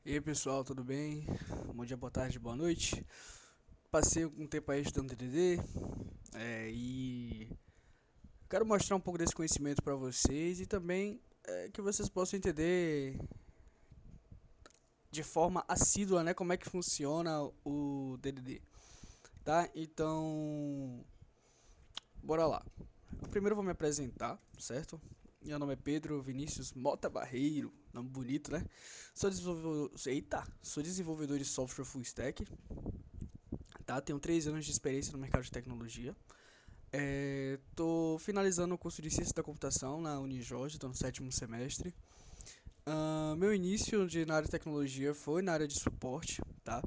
E aí pessoal, tudo bem? Bom dia, boa tarde, boa noite. Passei um tempo aí estudando DDD e quero mostrar um pouco desse conhecimento para vocês e também que vocês possam entender de forma assídua, né, como é que funciona o DDD, tá? Então, bora lá. Primeiro eu vou me apresentar, certo? Meu nome é Pedro Vinícius Mota Barreiro, nome bonito, né? Sou desenvolvedor de software full stack, tá? Tenho 3 anos de experiência no mercado de tecnologia. Tô finalizando o curso de Ciência da Computação na Unijorge, tô no 7º semestre. Meu início na área de tecnologia foi na área de suporte, tá?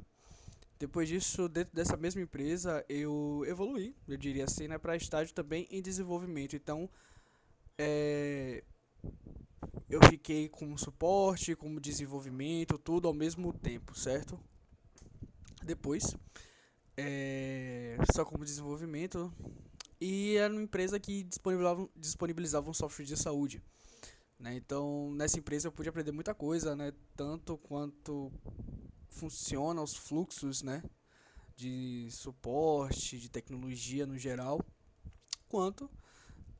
Depois disso, dentro dessa mesma empresa, eu evoluí, eu diria assim, né, para estágio também em desenvolvimento. Então, é, eu fiquei como suporte, como desenvolvimento, tudo ao mesmo tempo, certo? Depois, só como desenvolvimento, e era uma empresa que disponibilizava um software de saúde, né? Então, nessa empresa eu pude aprender muita coisa, né? Tanto quanto funcionam os fluxos, né? De suporte, de tecnologia no geral, quanto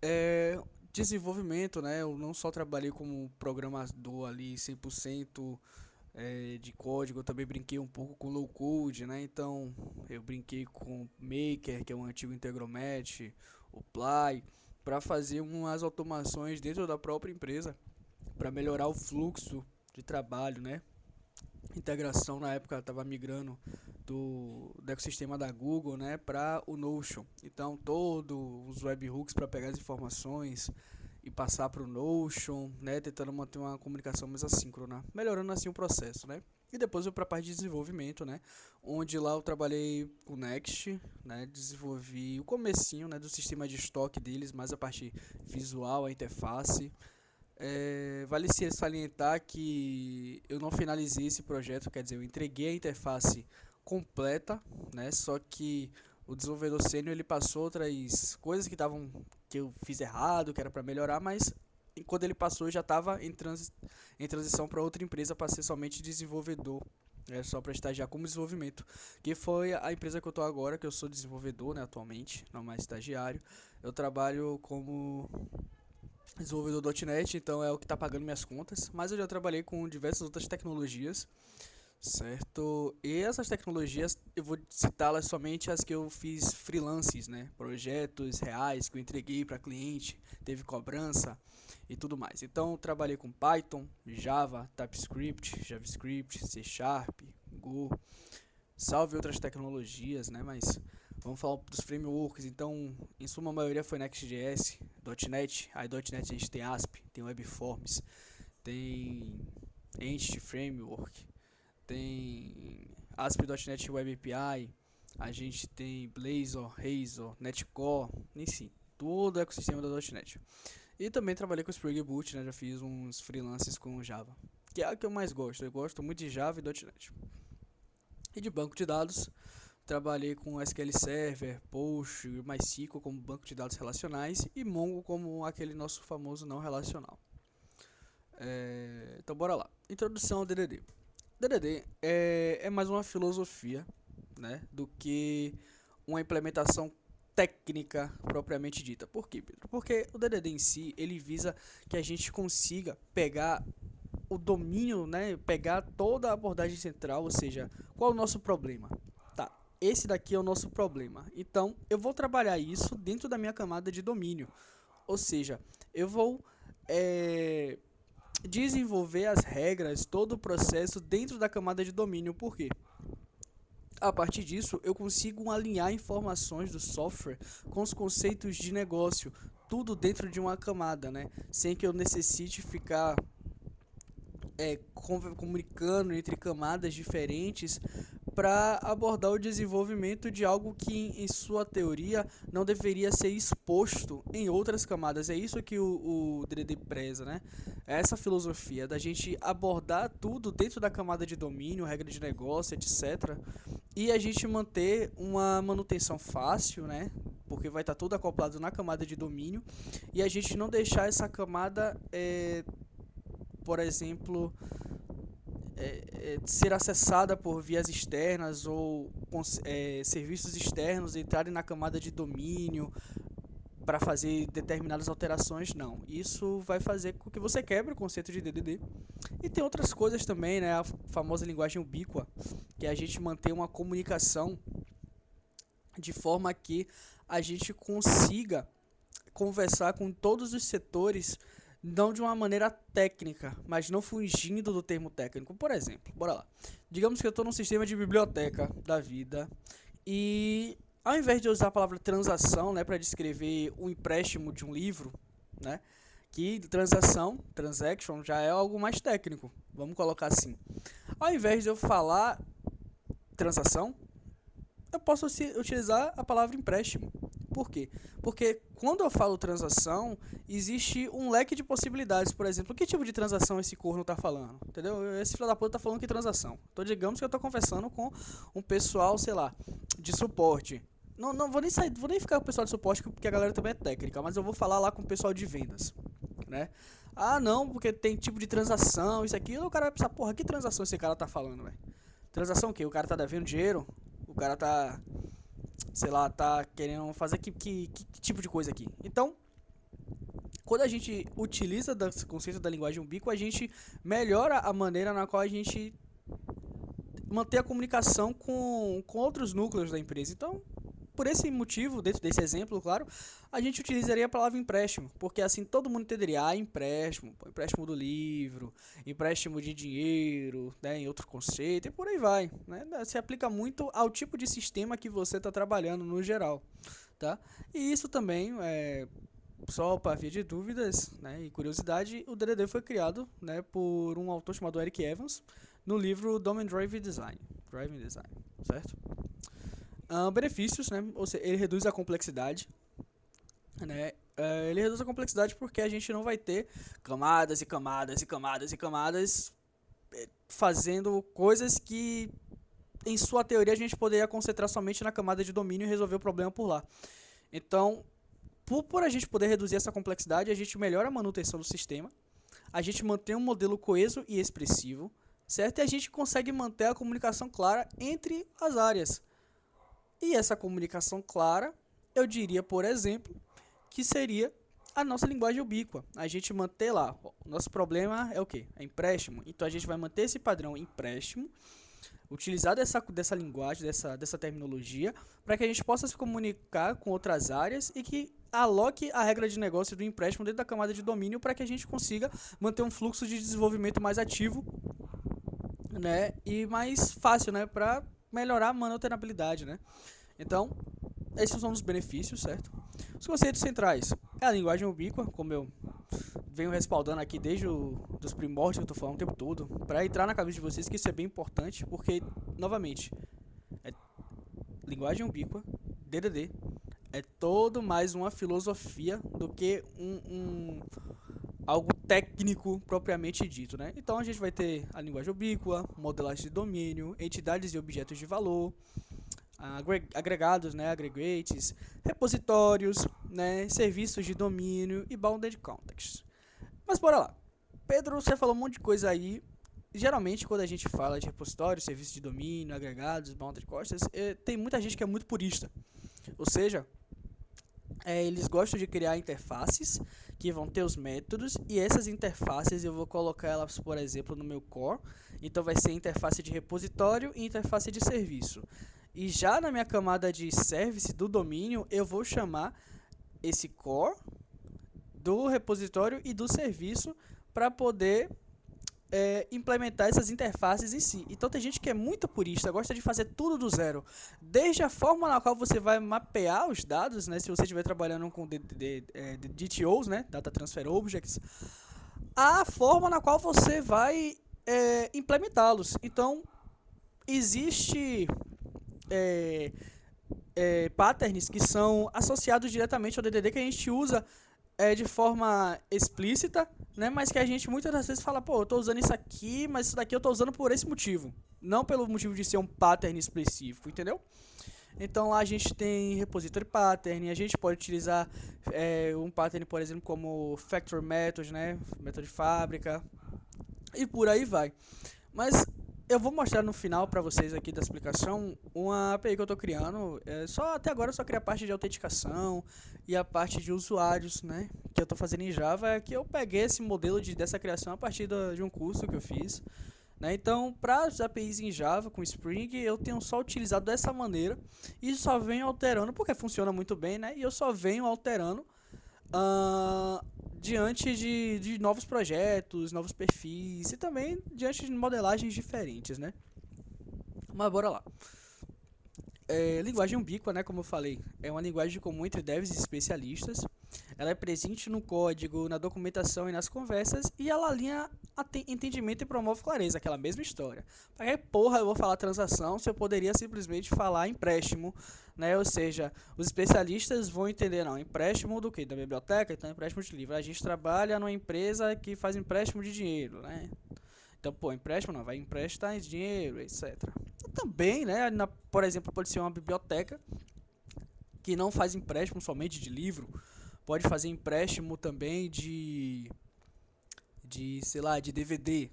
é, desenvolvimento, né? Eu não só trabalhei como programador ali 100% de código, eu também brinquei um pouco com low code, né? Então, eu brinquei com Maker, que é um antigo Integromat, o Ply, para fazer umas automações dentro da própria empresa, para melhorar o fluxo de trabalho, né? Integração na época estava migrando do ecossistema da Google, né, para o Notion. Então, todos os webhooks para pegar as informações e passar para o Notion, né, tentando manter uma comunicação mais assíncrona, melhorando assim o processo, né? E depois eu para a parte de desenvolvimento, né, onde lá eu trabalhei com o Next, né, desenvolvi o comecinho, né, do sistema de estoque deles, mais a parte visual, a interface. Vale se salientar que eu não finalizei esse projeto, quer dizer, eu entreguei a interface completa, né? Só que o desenvolvedor sênior ele passou outras coisas que eu fiz errado, que era para melhorar, mas quando ele passou eu já estava em transição para outra empresa para ser somente desenvolvedor. É só para estagiar como desenvolvimento, que foi a empresa que eu tô agora, que eu sou desenvolvedor, né, atualmente, não mais estagiário. Eu trabalho como desenvolvedor .NET, então é o que está pagando minhas contas, mas eu já trabalhei com diversas outras tecnologias, certo? E essas tecnologias, eu vou citá-las somente as que eu fiz freelances, né? Projetos reais que eu entreguei para cliente, teve cobrança e tudo mais. Então, trabalhei com Python, Java, TypeScript, JavaScript, C Sharp, Go, salve outras tecnologias, né? Mas vamos falar dos frameworks. Então, em suma maioria foi Next.js, .NET. Aí .NET a gente tem ASP, tem Webforms, tem Entity Framework, tem ASP.NET Web API, a gente tem Blazor, Razor, Netcore, enfim, todo o ecossistema da .NET. E também trabalhei com Spring Boot, né? Já fiz uns freelances com Java, que é a que eu mais gosto. Eu gosto muito de Java e .NET. E de banco de dados, trabalhei com SQL Server, Post, MySQL como banco de dados relacionais e Mongo como aquele nosso famoso não relacional. Então bora lá. Introdução ao DDD. DDD é mais uma filosofia, né, do que uma implementação técnica propriamente dita. Por quê, Pedro? Porque o DDD em si, ele visa que a gente consiga pegar o domínio, né, pegar toda a abordagem central, ou seja, qual é o nosso problema? Tá, esse daqui é o nosso problema. Então, eu vou trabalhar isso dentro da minha camada de domínio. Ou seja, eu vou é, desenvolver as regras, todo o processo dentro da camada de domínio. Por quê? A partir disso, eu consigo alinhar informações do software com os conceitos de negócio, tudo dentro de uma camada, né? Sem que eu necessite ficar comunicando entre camadas diferentes para abordar o desenvolvimento de algo que, em sua teoria, não deveria ser exposto em outras camadas. É isso que o DDD preza, né? É essa filosofia da gente abordar tudo dentro da camada de domínio, regra de negócio, etc. E a gente manter uma manutenção fácil, né? Porque vai estar tudo acoplado na camada de domínio. E a gente não deixar essa camada, por exemplo, ser acessada por vias externas ou serviços externos entrarem na camada de domínio para fazer determinadas alterações, não. Isso vai fazer com que você quebre o conceito de DDD. E tem outras coisas também, né? A famosa linguagem ubíqua, que é a gente manter uma comunicação de forma que a gente consiga conversar com todos os setores, não de uma maneira técnica, mas não fugindo do termo técnico. Por exemplo, bora lá. Digamos que eu estou num sistema de biblioteca da vida e ao invés de usar a palavra transação, né, para descrever o empréstimo de um livro, né, que transaction, já é algo mais técnico, vamos colocar assim. Ao invés de eu falar transação, eu posso utilizar a palavra empréstimo. Por quê? Porque quando eu falo transação, existe um leque de possibilidades. Por exemplo, que tipo de transação esse corno tá falando? Entendeu? Esse filho da puta tá falando que transação. Então, digamos que eu tô conversando com um pessoal, sei lá, de suporte. Não vou nem sair, vou nem ficar com o pessoal de suporte, porque a galera também é técnica, mas eu vou falar lá com o pessoal de vendas, né? Ah, não, porque tem tipo de transação, isso aqui, o cara vai pensar, porra, que transação esse cara tá falando, velho? Transação o quê? O cara tá devendo dinheiro? O cara tá, sei lá, tá querendo fazer que tipo de coisa aqui? Então, quando a gente utiliza o conceito da linguagem ubíqua, a gente melhora a maneira na qual a gente mantém a comunicação com outros núcleos da empresa. Então, por esse motivo, dentro desse exemplo, claro, a gente utilizaria a palavra empréstimo, porque assim todo mundo entenderia, empréstimo, empréstimo do livro, empréstimo de dinheiro, né, em outro conceito, e por aí vai, né? Se aplica muito ao tipo de sistema que você está trabalhando no geral, tá? E isso também, só para via de dúvidas, né, e curiosidade, o DDD foi criado, né, por um autor chamado Eric Evans, no livro Domain Driven Design, certo? Benefícios, né? Ou seja, ele reduz a complexidade, né? Ele reduz a complexidade porque a gente não vai ter camadas e camadas e camadas e camadas fazendo coisas que, em sua teoria, a gente poderia concentrar somente na camada de domínio e resolver o problema por lá. Então, por a gente poder reduzir essa complexidade, a gente melhora a manutenção do sistema, a gente mantém um modelo coeso e expressivo, certo? E a gente consegue manter a comunicação clara entre as áreas. E essa comunicação clara, eu diria, por exemplo, que seria a nossa linguagem ubíqua. A gente manter lá, o nosso problema é o quê? É empréstimo. Então a gente vai manter esse padrão empréstimo, utilizar dessa linguagem, dessa terminologia, para que a gente possa se comunicar com outras áreas e que aloque a regra de negócio do empréstimo dentro da camada de domínio para que a gente consiga manter um fluxo de desenvolvimento mais ativo, né, e mais fácil, né, para melhorar a manutenabilidade, né? Então, esses são os benefícios, certo? Os conceitos centrais é a linguagem ubíqua, como eu venho respaldando aqui desde os primórdios que eu tô falando o tempo todo, para entrar na cabeça de vocês que isso é bem importante, porque, novamente, linguagem ubíqua, DDD, é todo mais uma filosofia do que algo técnico propriamente dito, né? Então a gente vai ter a linguagem ubíqua, modelagem de domínio, entidades e objetos de valor, agregados, né, aggregates, repositórios, né, serviços de domínio e bounded context. Mas bora lá. Pedro, você falou um monte de coisa aí. Geralmente quando a gente fala de repositório, serviços de domínio, agregados, bounded context, tem muita gente que é muito purista. Ou seja, eles gostam de criar interfaces que vão ter os métodos, e essas interfaces eu vou colocar elas, por exemplo, no meu core. Então vai ser interface de repositório e interface de serviço. E já na minha camada de service do domínio, eu vou chamar esse core do repositório e do serviço para poder implementar essas interfaces em si. Então tem gente que é muito purista, gosta de fazer tudo do zero, desde a forma na qual você vai mapear os dados, né, se você estiver trabalhando com DTOs, né, Data Transfer Objects, a forma na qual você vai implementá-los. Então existe patterns que são associados diretamente ao DDD que a gente usa de forma explícita, né, mas que a gente muitas das vezes fala, pô, eu estou usando isso aqui, mas isso daqui eu estou usando por esse motivo, não pelo motivo de ser um pattern específico, entendeu? Então lá a gente tem repository pattern, a gente pode utilizar um pattern, por exemplo, como factory method, né, método de fábrica, e por aí vai. Mas eu vou mostrar no final para vocês aqui da explicação uma API que eu estou criando. Até agora eu só criei a parte de autenticação e a parte de usuários, né? Que eu estou fazendo em Java, é que eu peguei esse modelo dessa criação a partir de um curso que eu fiz. Né? Então, para as APIs em Java com Spring, eu tenho só utilizado dessa maneira e só venho alterando, porque funciona muito bem, né? E eu só venho alterando ah, diante de novos projetos, novos perfis e também diante de modelagens diferentes, né? Mas bora lá. Linguagem ubíqua, né, como eu falei, é uma linguagem comum entre devs e especialistas. Ela é presente no código, na documentação e nas conversas, e ela alinha entendimento e promove clareza, aquela mesma história. Para que porra eu vou falar transação se eu poderia simplesmente falar empréstimo, né? Ou seja, os especialistas vão entender, não, empréstimo do quê? Da biblioteca, então empréstimo de livro. A gente trabalha numa empresa que faz empréstimo de dinheiro, né? Então, pô, empréstimo não, vai emprestar dinheiro, etc. Também, né, por exemplo, pode ser uma biblioteca que não faz empréstimo somente de livro, pode fazer empréstimo também sei lá, de DVD.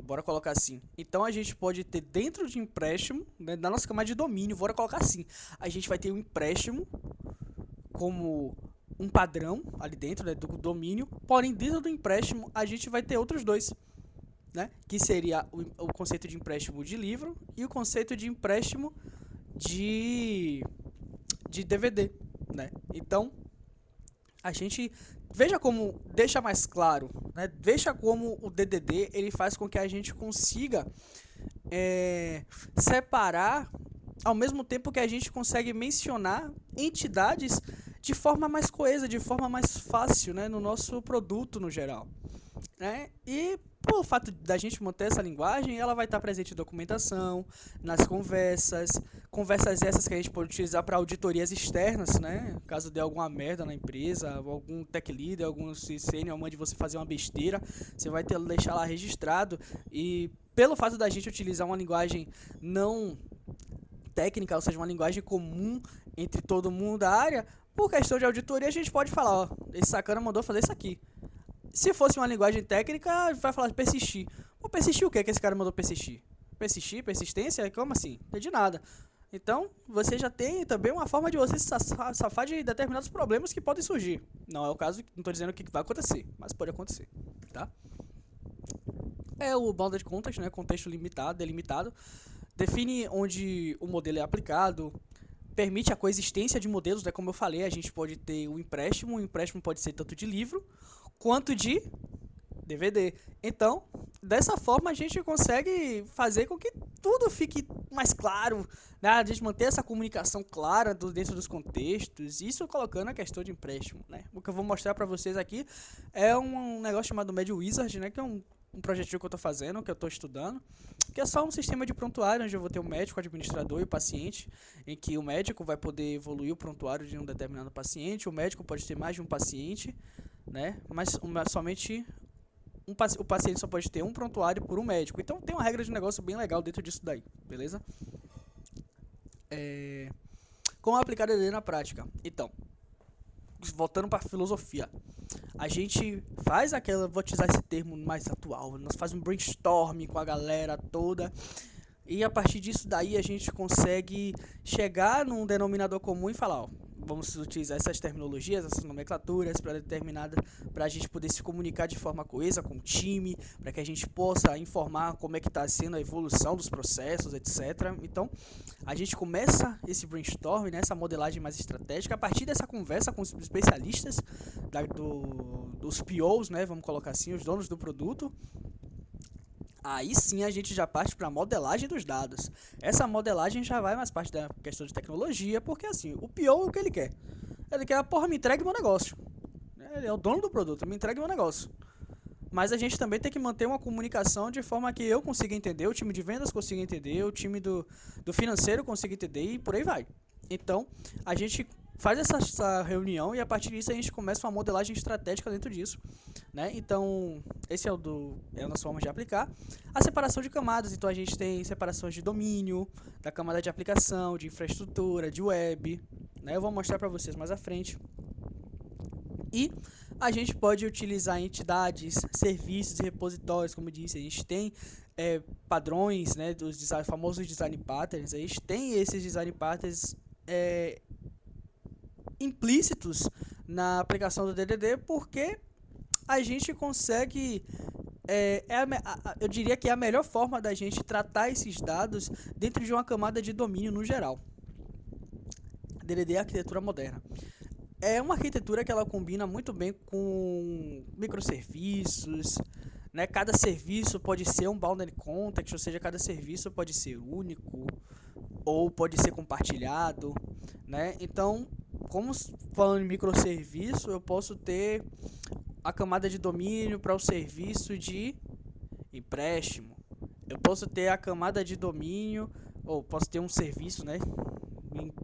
Bora colocar assim. Então a gente pode ter dentro de empréstimo, né, na nossa camada de domínio, bora colocar assim. A gente vai ter um empréstimo como um padrão ali dentro, né, do domínio, porém dentro do empréstimo a gente vai ter outros dois. Né? Que seria o conceito de empréstimo de livro e o conceito de empréstimo de DVD, né? Então, a gente veja como deixa mais claro, né? Veja como o DDD ele faz com que a gente consiga separar ao mesmo tempo que a gente consegue mencionar entidades de forma mais coesa, de forma mais fácil, né? No nosso produto no geral. Né? E por fato da gente manter essa linguagem, ela vai estar presente em documentação, nas conversas essas que a gente pode utilizar para auditorias externas, né? Caso dê alguma merda na empresa, algum tech leader, algum sênior mande você fazer uma besteira, você vai deixar lá registrado. E pelo fato da gente utilizar uma linguagem não técnica, ou seja, uma linguagem comum entre todo mundo da área, por questão de auditoria a gente pode falar, ó, esse sacana mandou fazer isso aqui. Se fosse uma linguagem técnica, vai falar persistir. Mas persistir o que esse cara mandou persistir? Persistir, persistência? Como assim? Não é de nada. Então, você já tem também uma forma de você se safar de determinados problemas que podem surgir. Não é o caso, não estou dizendo o que vai acontecer, mas pode acontecer, tá? É o bounded context, né? Contexto limitado, delimitado. Define onde o modelo é aplicado, permite a coexistência de modelos, né? Como eu falei, a gente pode ter o empréstimo pode ser tanto de livro quanto de DVD. Então, dessa forma a gente consegue fazer com que tudo fique mais claro, né? A gente manter essa comunicação clara dentro dos contextos, isso colocando a questão de empréstimo, né? O que eu vou mostrar para vocês aqui é um negócio chamado MediWizard, né? Que é um projetinho que eu estou fazendo, que eu estou estudando, que é só um sistema de prontuário, onde eu vou ter o médico, o administrador e o paciente, em que o médico vai poder evoluir o prontuário de um determinado paciente, o médico pode ter mais de um paciente, né? Mas somente o paciente só pode ter um prontuário por um médico. Então tem uma regra de negócio bem legal dentro disso daí, beleza? Como aplicar DDD na prática? Então, voltando para a filosofia, a gente faz aquela, vou utilizar esse termo mais atual, nós faz um brainstorm com a galera toda, e a partir disso daí a gente consegue chegar num denominador comum e falar, ó, vamos utilizar essas terminologias, essas nomenclaturas para a gente poder se comunicar de forma coesa com o time, para que a gente possa informar como é que está sendo a evolução dos processos, etc. Então, a gente começa esse brainstorm, né, essa modelagem mais estratégica, a partir dessa conversa com os especialistas, dos POs, né, vamos colocar assim, os donos do produto. Aí sim a gente já parte para a modelagem dos dados. Essa modelagem já vai mais parte da questão de tecnologia, porque assim, o PO, o que ele quer? Ele quer, porra, me entregue meu negócio. Ele é o dono do produto, me entregue meu negócio. Mas a gente também tem que manter uma comunicação de forma que eu consiga entender, o time de vendas consiga entender, o time do financeiro consiga entender e por aí vai. Então, a gente faz essa reunião e a partir disso a gente começa uma modelagem estratégica dentro disso, né? Então, esse é a nossa forma de aplicar. A separação de camadas, então a gente tem separações de domínio, da camada de aplicação, de infraestrutura, de web, né? Eu vou mostrar para vocês mais à frente. E a gente pode utilizar entidades, serviços e repositórios, como eu disse, a gente tem padrões, né, dos famosos design patterns. A gente tem esses design patterns implícitos na aplicação do DDD, porque a gente consegue, eu diria que é a melhor forma da gente tratar esses dados dentro de uma camada de domínio no geral. DDD é a arquitetura moderna. É uma arquitetura que ela combina muito bem com microserviços, né? Cada serviço pode ser um bounded context, ou seja, cada serviço pode ser único ou pode ser compartilhado, né? Então, como falando em microserviço, eu posso ter a camada de domínio para o serviço de empréstimo. Eu posso ter a camada de domínio, ou posso ter um serviço, né,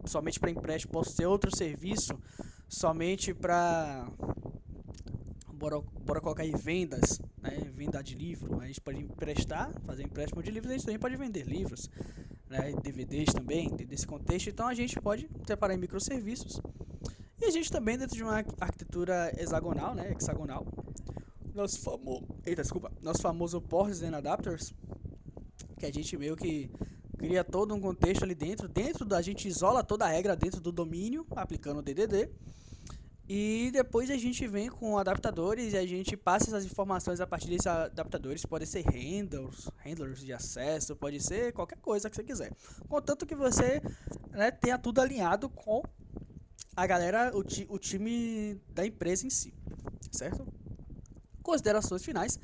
somente para empréstimo, posso ter outro serviço somente para, bora colocar aí vendas, né, venda de livro. A gente pode emprestar, fazer empréstimo de livros, a gente também pode vender livros, né, DVDs também, dentro desse contexto. Então a gente pode separar em microserviços. E a gente também, dentro de uma arquitetura hexagonal, né, hexagonal, nosso famoso Ports and Adapters, que a gente meio que cria todo um contexto ali dentro a gente isola toda a regra dentro do domínio, aplicando o DDD, e depois a gente vem com adaptadores e a gente passa essas informações a partir desses adaptadores. Pode ser handlers de acesso, pode ser qualquer coisa que você quiser, contanto que você, né, tenha tudo alinhado com a galera, o time da empresa em si, certo? Considerações finais.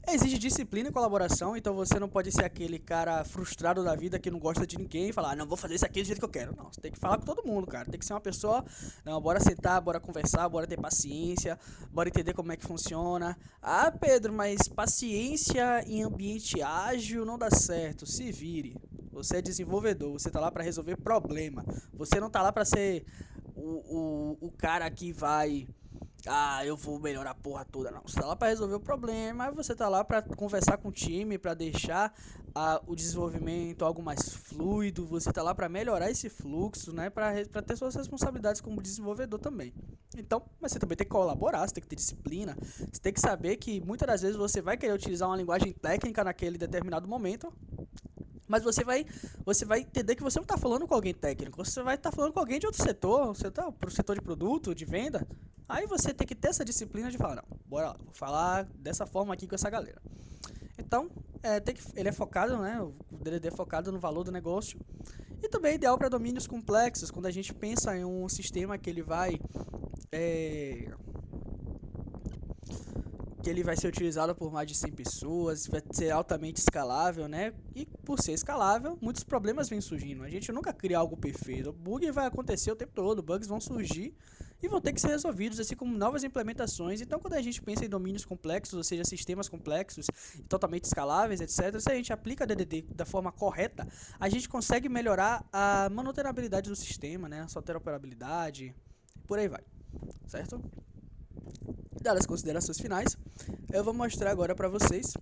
Exige disciplina e colaboração, então você não pode ser aquele cara frustrado da vida que não gosta de ninguém e falar, não, vou fazer isso aqui do jeito que eu quero. Não, você tem que falar com todo mundo, cara. Tem que ser uma pessoa, não, bora sentar, bora conversar, bora ter paciência, bora entender como é que funciona. Ah, Pedro, mas paciência em ambiente ágil não dá certo. Se vire. Você é desenvolvedor, você tá lá para resolver problema. Você não tá lá para ser o cara que vai... eu vou melhorar a porra toda. Não, você tá lá para resolver o problema, você tá lá para conversar com o time, para deixar o desenvolvimento algo mais fluido, você tá lá para melhorar esse fluxo, né, para ter suas responsabilidades como desenvolvedor também. Então, mas você também tem que colaborar, você tem que ter disciplina, você tem que saber que muitas das vezes você vai querer utilizar uma linguagem técnica naquele determinado momento, mas você vai entender que você não está falando com alguém técnico, você vai estar falando com alguém de outro setor, você tá pro setor de produto, de venda. Aí você tem que ter essa disciplina de falar, não, bora lá, vou falar dessa forma aqui com essa galera. Então, ele é focado, né, o DDD é focado no valor do negócio. E também é ideal para domínios complexos, quando a gente pensa em um sistema que ele vai ser utilizado por mais de 100 pessoas, vai ser altamente escalável, né? E por ser escalável, muitos problemas vêm surgindo. A gente nunca cria algo perfeito. O bug vai acontecer o tempo todo, bugs vão surgir e vão ter que ser resolvidos, assim como novas implementações. Então, quando a gente pensa em domínios complexos, ou seja, sistemas complexos, totalmente escaláveis, etc., se a gente aplica DDD da forma correta, a gente consegue melhorar a manutenabilidade do sistema, né? A sua interoperabilidade, por aí vai, certo? Dadas as considerações finais, eu vou mostrar agora para vocês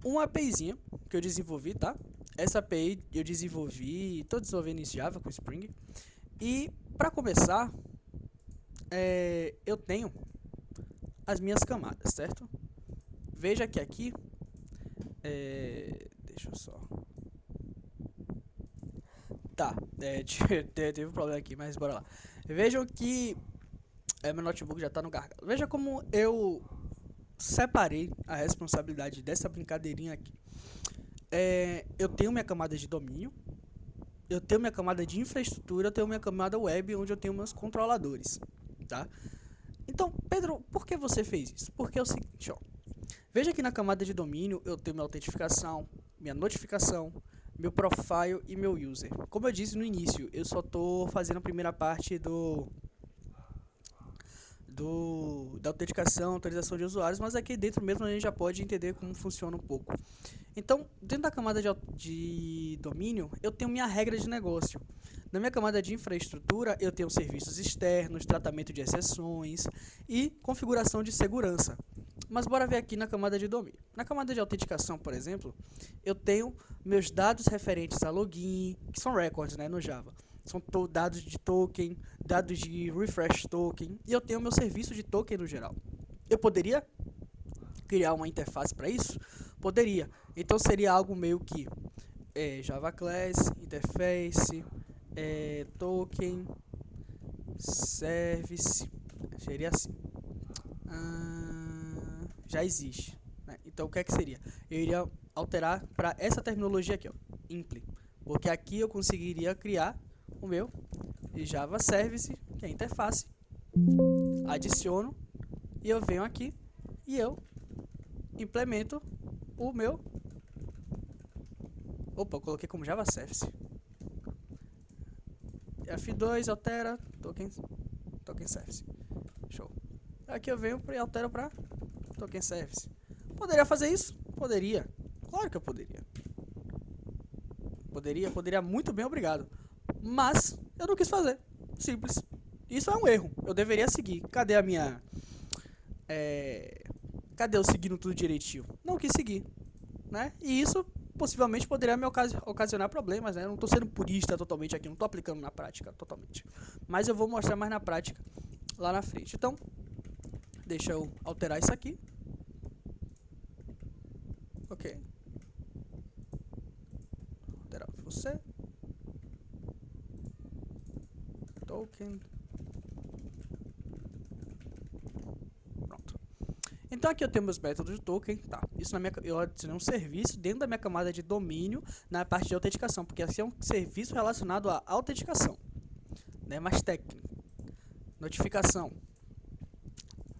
uma APIzinha que eu desenvolvi, tá? Essa API eu desenvolvi, estou desenvolvendo em Java com Spring. E para começar, eu tenho as minhas camadas, certo? Veja que aqui, deixa eu só... Tá, teve um problema aqui, mas bora lá. Vejam que meu notebook já está no gargalo. Veja como eu separei a responsabilidade dessa brincadeirinha aqui. Eu tenho minha camada de domínio, eu tenho minha camada de infraestrutura, eu tenho minha camada web, onde eu tenho meus controladores, tá? Então, Pedro, por que você fez isso? Porque é o seguinte, ó. Veja que na camada de domínio eu tenho minha autentificação, minha notificação, meu profile e meu user. Como eu disse no início, eu só estou fazendo a primeira parte da autenticação, autorização de usuários, mas aqui dentro mesmo a gente já pode entender como funciona um pouco. Então, dentro da camada de domínio, eu tenho minha regra de negócio. Na minha camada de infraestrutura, eu tenho serviços externos, tratamento de exceções e configuração de segurança. Mas bora ver aqui na camada de domínio. Na camada de autenticação, por exemplo, eu tenho meus dados referentes a login, que são records, né, no Java. São dados de token, dados de refresh token, e eu tenho meu serviço de token no geral. Eu poderia criar uma interface para isso? Poderia. Então seria algo meio que Java Class, Interface, Token, Service, seria assim. Já existe, né? Então o que é que seria? Eu iria alterar para essa terminologia aqui, ó, impli, porque aqui eu conseguiria criar o meu Java Service, que é a interface, adiciono e eu venho aqui e eu implemento o meu. Opa, eu coloquei como Java Service. F2 altera token service. Show. Aqui eu venho e altero para token service. Poderia fazer isso? Poderia. Claro que eu poderia. Poderia muito bem, obrigado. Mas eu não quis fazer. Simples. Isso é um erro. Eu deveria seguir. Cadê a minha... Cadê eu seguindo tudo direitinho? Não quis seguir, né? E isso possivelmente poderia me ocasionar problemas, né? Eu não estou sendo purista totalmente aqui, não estou aplicando na prática totalmente. Mas eu vou mostrar mais na prática lá na frente. Então, deixa eu alterar isso aqui. Ok. Alterar você. Token. Pronto. Então aqui eu tenho meus métodos de token, tá? Isso eu adicionei um serviço dentro da minha camada de domínio na parte de autenticação, porque assim é um serviço relacionado à autenticação, né? Mais técnico. Notificação.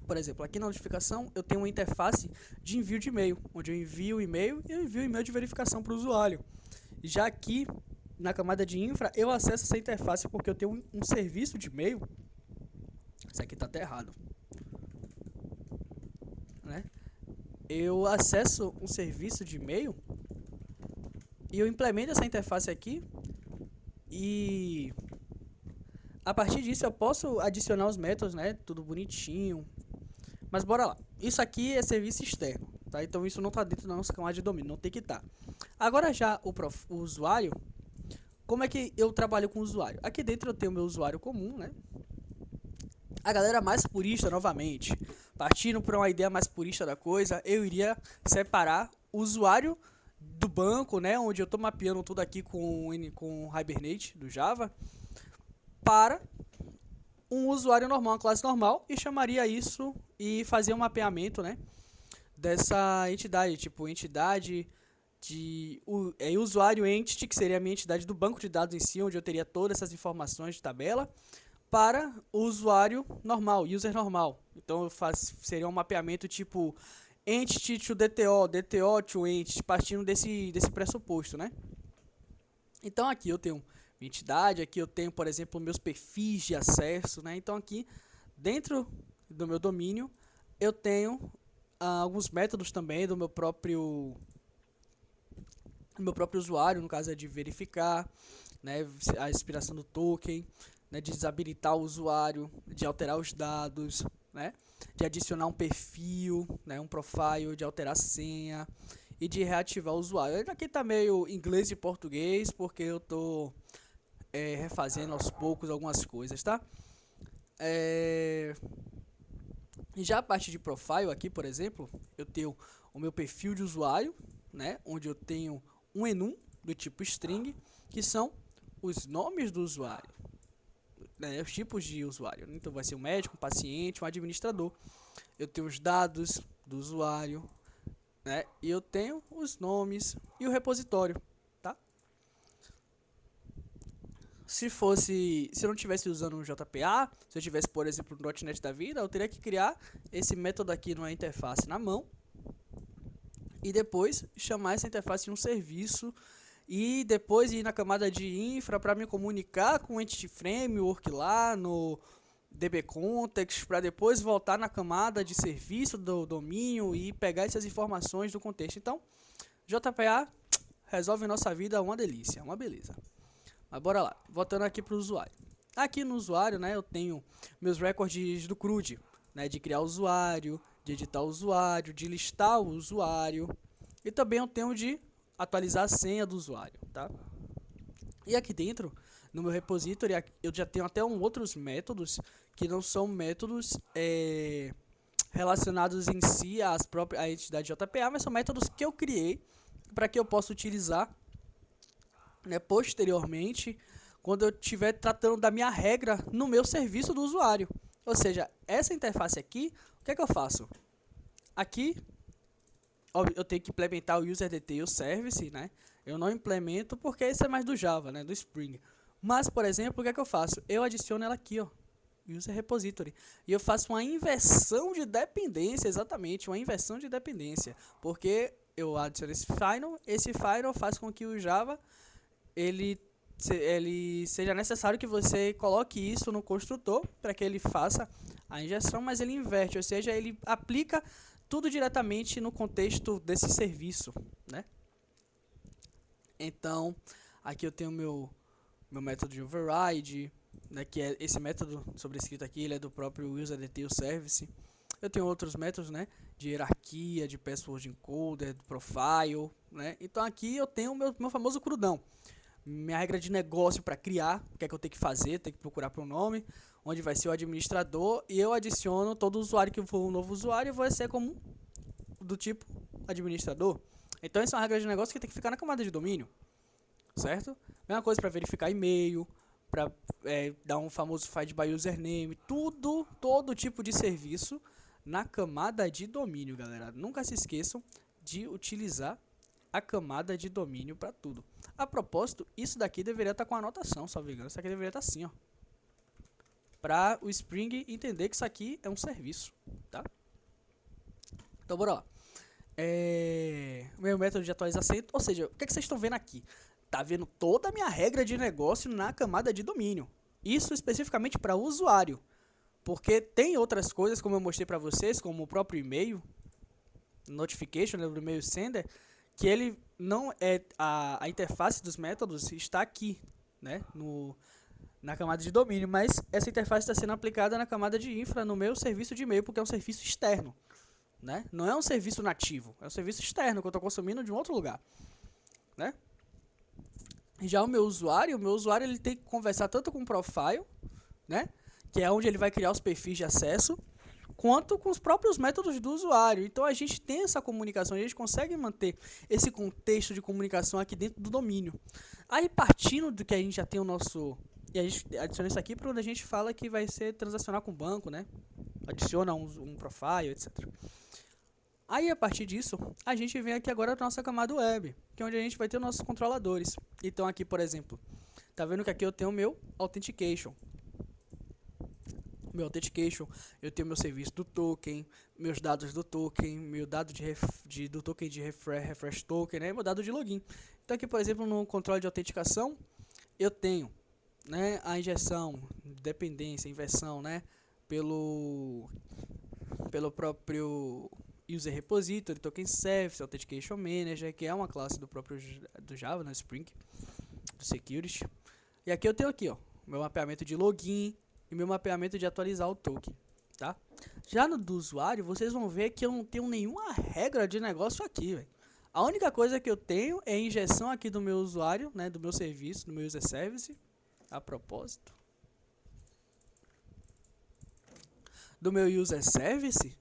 Por exemplo, aqui na notificação eu tenho uma interface de envio de e-mail, onde eu envio o e-mail e eu envio o e-mail de verificação para o usuário. Já aqui na camada de infra eu acesso essa interface porque eu tenho um serviço de e-mail. Isso aqui está até errado, né? Eu acesso um serviço de e-mail e eu implemento essa interface aqui e a partir disso eu posso adicionar os métodos, né? Tudo bonitinho. Mas bora lá. Isso aqui é serviço externo, tá? Então isso não está dentro da nossa camada de domínio, não tem que estar. Agora já o usuário, como é que eu trabalho com o usuário? Aqui dentro eu tenho o meu usuário comum, né? A galera mais purista, novamente, partindo para uma ideia mais purista da coisa, eu iria separar o usuário do banco, né, onde eu estou mapeando tudo aqui com o Hibernate do Java, para um usuário normal, uma classe normal, e chamaria isso e fazia um mapeamento, né, dessa entidade, tipo entidade de usuário entity, que seria a minha entidade do banco de dados em si, onde eu teria todas essas informações de tabela, para o usuário normal, user normal. Então seria um mapeamento tipo entity to DTO, DTO to entity, partindo desse pressuposto, né? Então aqui eu tenho minha entidade, aqui eu tenho, por exemplo, meus perfis de acesso, né? Então aqui dentro do meu domínio eu tenho alguns métodos também do meu próprio usuário, no caso é de verificar, né, a expiração do token, né, de desabilitar o usuário, de alterar os dados, né, de adicionar um perfil, né, um profile, de alterar a senha e de reativar o usuário. Aqui tá meio inglês e português, porque eu tô refazendo aos poucos algumas coisas, tá? Já a parte de profile aqui, por exemplo, eu tenho o meu perfil de usuário, né, onde eu tenho um enum do tipo string, que são os nomes do usuário, né, os tipos de usuário. Então vai ser um médico, um paciente, um administrador. Eu tenho os dados do usuário, né, e eu tenho os nomes e o repositório, tá? Se eu não estivesse usando um JPA, se eu tivesse, por exemplo, um .NET da vida, eu teria que criar esse método aqui numa interface na mão e depois chamar essa interface de um serviço e depois ir na camada de infra para me comunicar com o Entity Framework lá no DB Context, para depois voltar na camada de serviço do domínio e pegar essas informações do contexto. Então, JPA resolve nossa vida, uma delícia, uma beleza. Mas bora lá, voltando aqui para o usuário. Aqui no usuário, né, eu tenho meus recordes do CRUD, né, de criar o usuário, de editar o usuário, de listar o usuário. E também eu tenho de atualizar a senha do usuário, tá? E aqui dentro, no meu repository, eu já tenho até outros métodos que não são métodos relacionados em si à entidade JPA, mas são métodos que eu criei para que eu possa utilizar, né, posteriormente, quando eu estiver tratando da minha regra no meu serviço do usuário. Ou seja, essa interface aqui, o que é que eu faço? Aqui, eu tenho que implementar o UserDetail Service, né? Eu não implemento porque isso é mais do Java, né, do Spring. Mas, por exemplo, o que é que eu faço? Eu adiciono ela aqui, ó, User Repository. E eu faço uma inversão de dependência, exatamente, uma inversão de dependência. Porque eu adiciono esse final faz com que o Java ele seja necessário que você coloque isso no construtor para que ele faça a injeção, mas ele inverte, ou seja, ele aplica tudo diretamente no contexto desse serviço, né? Então, aqui eu tenho meu método de override, né, que é esse método sobrescrito aqui, ele é do próprio UserDetail Service. Eu tenho outros métodos, né, de hierarquia, de password encoder, de profile, né? Então aqui eu tenho o meu famoso crudão. Minha regra de negócio para criar, o que é que eu tenho que fazer, tenho que procurar por um nome, onde vai ser o administrador, e eu adiciono todo usuário que for um novo usuário, vai ser como do tipo administrador. Então essa é uma regra de negócio que tem que ficar na camada de domínio, certo? Mesma coisa para verificar e-mail, para dar um famoso find by username, todo tipo de serviço na camada de domínio, galera. Nunca se esqueçam de utilizar a camada de domínio para tudo. A propósito, isso daqui deveria estar com anotação, salvo engano. Isso aqui deveria estar assim, ó, para o Spring entender que isso aqui é um serviço, tá? Então, bora lá. Meu método de atualização, ou seja, o que vocês estão vendo aqui? Tá vendo toda a minha regra de negócio na camada de domínio. Isso especificamente para o usuário. Porque tem outras coisas, como eu mostrei para vocês, como o próprio e-mail, notification, né, do e-mail sender, que ele não é a interface dos métodos está aqui, né, na camada de domínio, mas essa interface está sendo aplicada na camada de infra no meu serviço de e-mail, porque é um serviço externo, né? Não é um serviço nativo, é um serviço externo que eu estou consumindo de um outro lugar, né? Já o meu usuário ele tem que conversar tanto com o profile, né, que é onde ele vai criar os perfis de acesso, quanto com os próprios métodos do usuário. Então a gente tem essa comunicação, a gente consegue manter esse contexto de comunicação aqui dentro do domínio. Aí partindo do que a gente já tem o nosso... E a gente adiciona isso aqui para onde a gente fala que vai ser transacionar com o banco, né? Adiciona um profile, etc. Aí a partir disso, a gente vem aqui agora para a nossa camada web, que é onde a gente vai ter os nossos controladores. Então aqui, por exemplo, tá vendo que aqui eu tenho o meu Authentication. Eu tenho meu serviço do token, meus dados do token, meu dado do token de refresh token, né, meu dado de login. Então aqui, por exemplo, no controle de autenticação, eu tenho, né, a injeção, dependência, inversão, né, pelo próprio User Repository, Token Service, Authentication Manager, que é uma classe do próprio do Java, né, Spring, do Security. E aqui eu tenho aqui, ó, meu mapeamento de login e meu mapeamento de atualizar o token, tá? Já no do usuário, vocês vão ver que eu não tenho nenhuma regra de negócio aqui, velho. A única coisa que eu tenho é a injeção aqui do meu usuário, né, do meu serviço, do meu User Service, a propósito. Do meu User Service,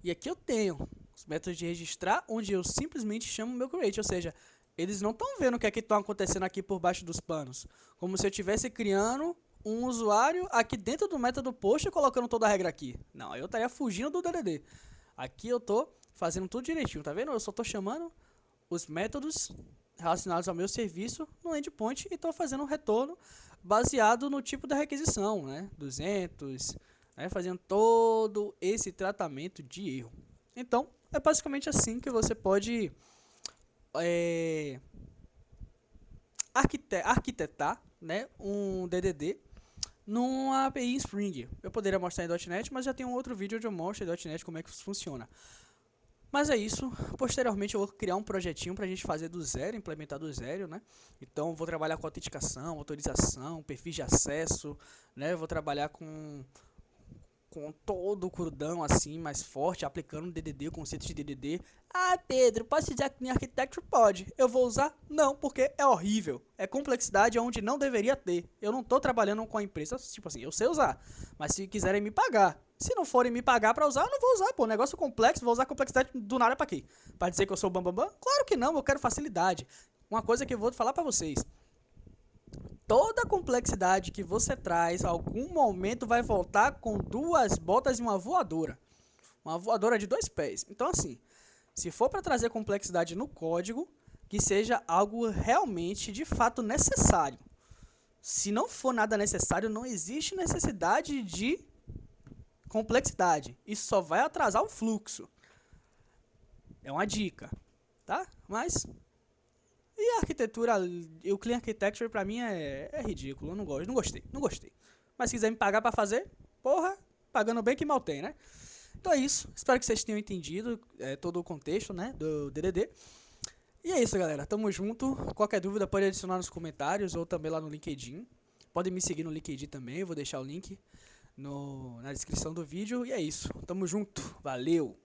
e aqui eu tenho os métodos de registrar, onde eu simplesmente chamo meu create, ou seja, eles não estão vendo o que é que está acontecendo aqui por baixo dos panos, como se eu estivesse criando um usuário aqui dentro do método post e colocando toda a regra aqui. Não, eu estaria fugindo do DDD. Aqui eu estou fazendo tudo direitinho, tá vendo? Eu só estou chamando os métodos relacionados ao meu serviço no endpoint e estou fazendo um retorno baseado no tipo da requisição, né? 200, né? Fazendo todo esse tratamento de erro. Então, é basicamente assim que você pode arquitetar, né, um DDD numa API em Spring. Eu poderia mostrar em .NET, mas já tem um outro vídeo onde eu mostro em .NET como é que isso funciona. Mas é isso. Posteriormente eu vou criar um projetinho para a gente fazer do zero, implementar do zero, né? Então vou trabalhar com autenticação, autorização, perfis de acesso, né? Vou trabalhar com todo o crudão assim, mais forte, aplicando o DDD, o conceito de DDD. Ah, Pedro, posso usar aqui em Architecture? Pode. Eu vou usar? Não, porque é horrível. É complexidade onde não deveria ter. Eu não estou trabalhando com a empresa, tipo assim, eu sei usar, mas se quiserem me pagar, Se não forem me pagar pra usar, eu não vou usar, pô. Negócio complexo, vou usar complexidade do nada pra quê? Pra dizer que eu sou bambambam? Claro que não, eu quero facilidade. Uma coisa que eu vou falar pra vocês. Toda complexidade que você traz, algum momento vai voltar com 2 botas e uma voadora. Uma voadora de 2 pés. Então, assim, se for para trazer complexidade no código, que seja algo realmente, de fato, necessário. Se não for nada necessário, não existe necessidade de complexidade. Isso só vai atrasar o fluxo. É uma dica, tá? Mas... E a arquitetura, o Clean Architecture pra mim é ridículo, eu não gosto, não gostei. Mas se quiser me pagar pra fazer, porra, pagando bem que mal tem, né? Então é isso, espero que vocês tenham entendido todo o contexto, né, do DDD. E é isso, galera, tamo junto, qualquer dúvida pode adicionar nos comentários ou também lá no LinkedIn. Podem me seguir no LinkedIn também, eu vou deixar o link na descrição do vídeo. E é isso, tamo junto, valeu!